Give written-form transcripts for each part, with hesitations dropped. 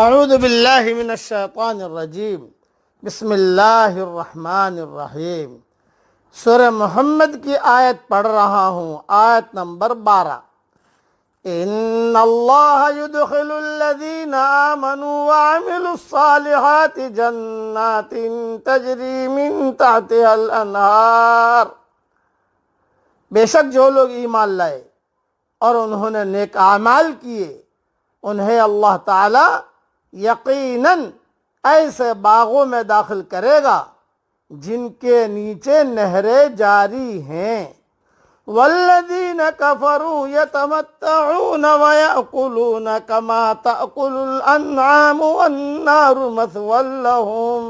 اعوذ باللہ من الشیطان الرجیم، بسم اللہ الرحمن الرحیم۔ سورہ محمد کی آیت پڑھ رہا ہوں، آیت نمبر 12۔ ان اللہ يدخل الذین آمنوا وعملوا الصالحات جنات تجری من تحتها الانہار۔ بے شک جو لوگ ایمان لائے اور انہوں نے نیک اعمال کیے، انہیں اللہ تعالی یقیناً ایسے باغوں میں داخل کرے گا جن کے نیچے نہریں جاری ہیں۔ والذین کفروا یتمتعون ویأکلون کما تأکل الانعام والنار مثوی لہم۔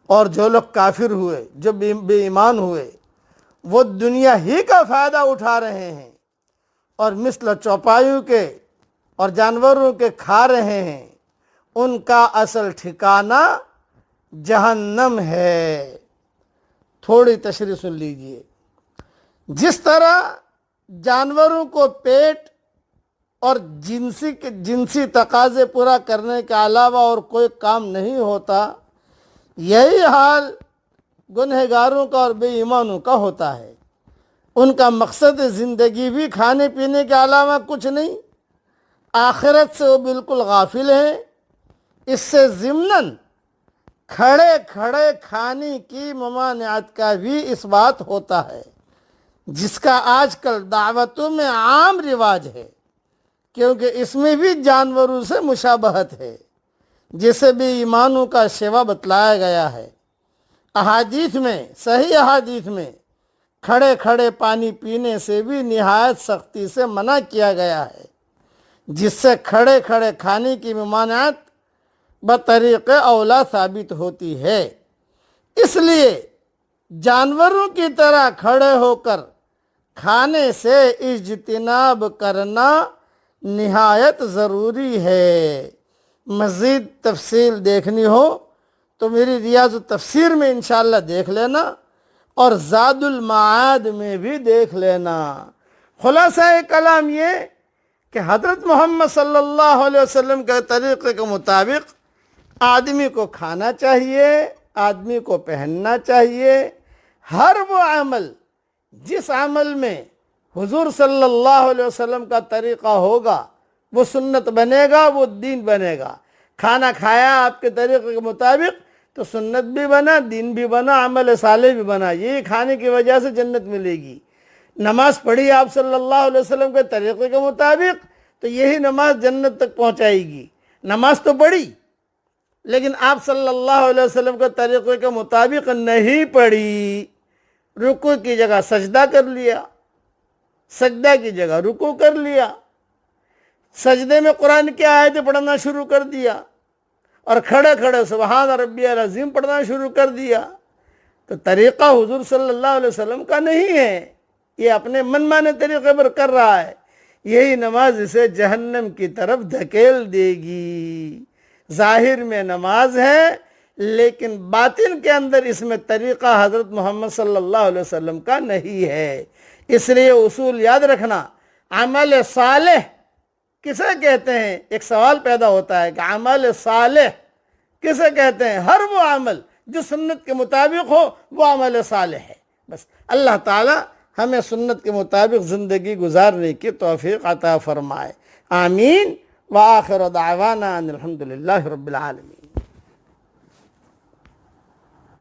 اور جو لوگ کافر ہوئے، جو بے ایمان ہوئے، وہ دنیا ہی کا فائدہ اٹھا رہے ہیں اور مثل چوپایوں کے اور جانوروں کے کھا رہے ہیں، ان کا اصل ٹھکانہ جہنم ہے۔ تھوڑی تشریح سن لیجئے۔ جس طرح جانوروں کو پیٹ اور جنسی تقاضے پورا کرنے کے علاوہ اور کوئی کام نہیں ہوتا، یہی حال گنہگاروں کا اور بے ایمانوں کا ہوتا ہے۔ ان کا مقصد زندگی بھی کھانے پینے کے علاوہ کچھ نہیں، آخرت سے وہ بالکل غافل ہیں۔ اس سے ضمناً کھڑے کھڑے کھانے کی ممانعت کا بھی اس بات ہوتا ہے، جس کا آج کل دعوتوں میں عام رواج ہے، کیونکہ اس میں بھی جانوروں سے مشابہت ہے، جسے بھی ایمانوں کا شیوا بتلایا گیا ہے۔ احادیث میں، صحیح احادیث میں کھڑے کھڑے پانی پینے سے بھی نہایت سختی سے منع کیا گیا ہے، جس سے کھڑے کھڑے کھانے کی ممانعت بطریق اولا ثابت ہوتی ہے۔ اس لیے جانوروں کی طرح کھڑے ہو کر کھانے سے اجتناب کرنا نہایت ضروری ہے۔ مزید تفصیل دیکھنی ہو تو میری ریاض التفسیر میں انشاءاللہ دیکھ لینا، اور زاد المعاد میں بھی دیکھ لینا۔ خلاصہ کلام یہ کہ حضرت محمد صلی اللہ علیہ وسلم کے طریقے کے مطابق آدمی کو کھانا چاہیے، آدمی کو پہننا چاہیے۔ ہر وہ عمل جس عمل میں حضور صلی اللہ علیہ وسلم کا طریقہ ہوگا وہ سنت بنے گا، وہ دین بنے گا۔ کھانا کھایا آپ کے طریقے کے مطابق تو سنت بھی بنا، دین بھی بنا، عمل صالح بھی بنا۔ یہی کھانے کی وجہ سے جنت ملے گی۔ نماز پڑھی آپ صلی اللہ علیہ وسلم کے طریقے کے مطابق تو یہی نماز جنت تک پہنچائے گی۔ نماز تو پڑھی لیکن آپ صلی اللہ علیہ وسلم کے طریقے کے مطابق نہیں پڑھی، رکوع کی جگہ سجدہ کر لیا، سجدہ کی جگہ رکوع کر لیا، سجدے میں قرآن کی آیتیں پڑھنا شروع کر دیا، اور کھڑے کھڑے سبحان ربی العظیم پڑھنا شروع کر دیا، تو طریقہ حضور صلی اللہ علیہ وسلم کا نہیں ہے، یہ اپنے من مانے طریقے پر کر رہا ہے۔ یہی نماز اسے جہنم کی طرف دھکیل دے گی۔ ظاہر میں نماز ہے لیکن باطن کے اندر اس میں طریقہ حضرت محمد صلی اللہ علیہ وسلم کا نہیں ہے۔ اس لیے اصول یاد رکھنا، عمل صالح کسے کہتے ہیں؟ ایک سوال پیدا ہوتا ہے کہ عمل صالح کسے کہتے ہیں؟ ہر وہ عمل جو سنت کے مطابق ہو وہ عمل صالح ہے۔ بس اللہ تعالی ہمیں سنت کے مطابق زندگی گزارنے کی توفیق عطا فرمائے، آمین۔ وآخر دعوانا ان الحمد للہ رب العالمین۔